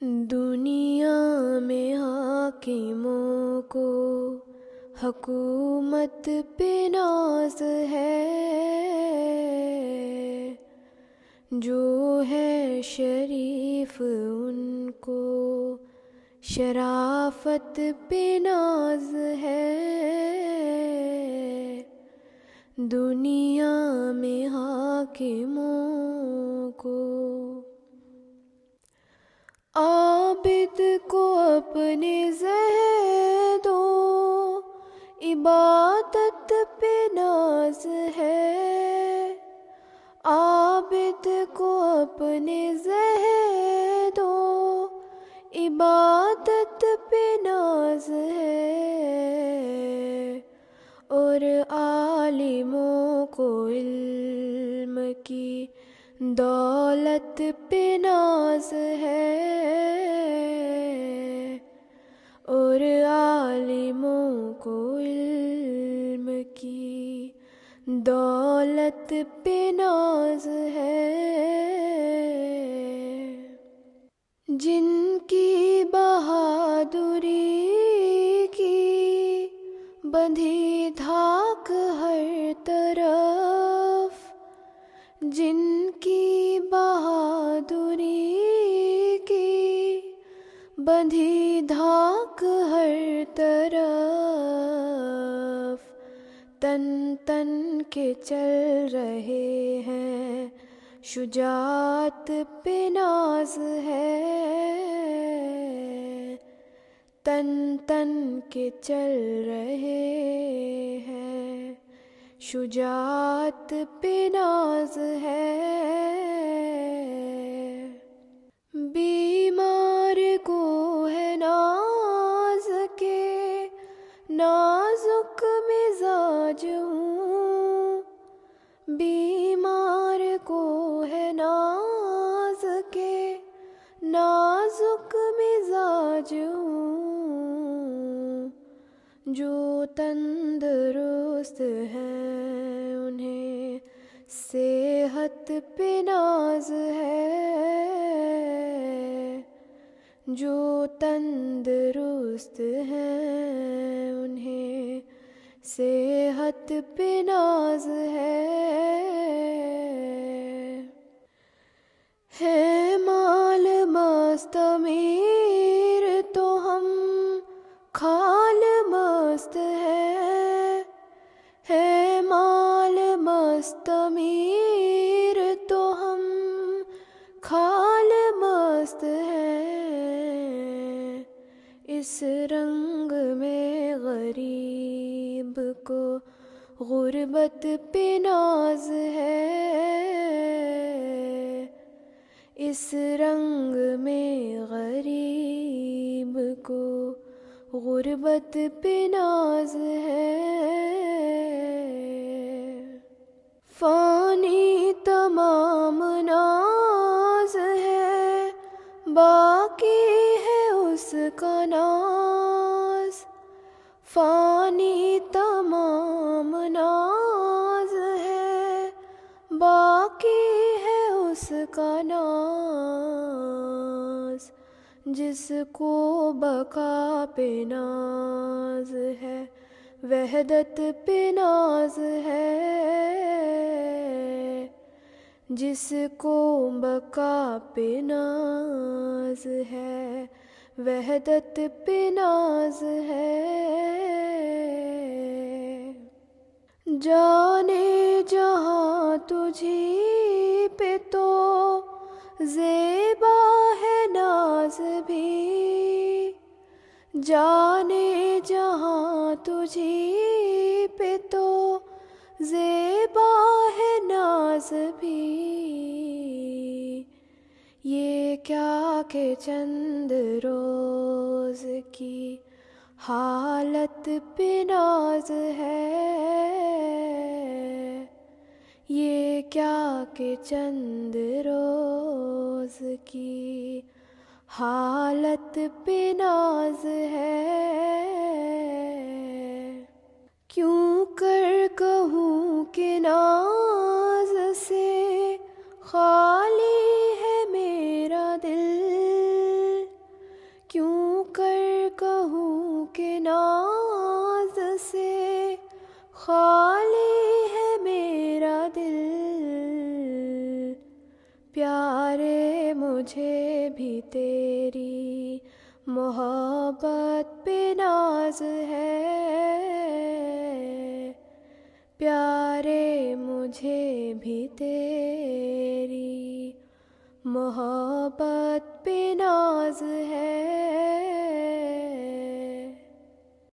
دنیا میں حاکموں کو حکومت پہ ناز ہے، جو ہے شریف ان کو شرافت پہ ناز ہے۔ دنیا میں حاکموں کو عابد کو اپنے زہد و عبادت پہ ناز ہے، عابد کو اپنے زہد و عبادت پہ ناز ہے، اور عالموں کو علم کی دولت پہ ناز ہے، اور عالموں کو علم کی دولت پہ ناز ہے۔ جن کی بہادری کی بندھی دھاک ہر طرف، جن کی بہادری کی بندھی دھاک ہر طرف، تن تن کے چل رہے ہیں شجاعت پہ ناز ہے، تن تن کے چل رہے ہیں شجاعت پہ ناز ہے۔ بیمار کو ہے ناز کے نازک مزاج ہوں، بیمار کو ہے ناز کے نازک مزاج ہوں، جو تندرست ہیں انہیں صحت پہ ناز ہے، جو تندرست ہیں انہیں صحت پہ ناز ہے مال مست امیر تو ہم کھال مست ہے مال مست امیر تو ہم کھال مست ہے، اس رنگ میں غریب کو غربت پہ ناز ہے، اس رنگ میں غریب کو غربت پہ ناز ہے۔ فانی تمام ناز ہے، باقی ہے اس کا ناز، فانی تمام ناز ہے، باقی ہے اس کا ناز، جس کو بقا پہ ناز ہے وحدت پہ ناز ہے، جس کو بقا پہ ناز ہے وحدت پہ ناز ہے۔ جانے جہاں تجھی پہ تو زیبا ہے ناز بھی، جانے جہاں تجھی پہ تو زیبا ہے ناز بھی، یہ کیا کہ چند روز کی حالت پہ ناز ہے، یہ کیا کہ چند روز کی حالت پہ ناز ہے۔ کیوں کر کہوں کہ ناز سے خالی ہے میرا دل، خالی ہے میرا دل، پیارے مجھے بھی تیری محبت پہ ناز ہے، پیارے مجھے بھی تیری محبت پہ ناز ہے۔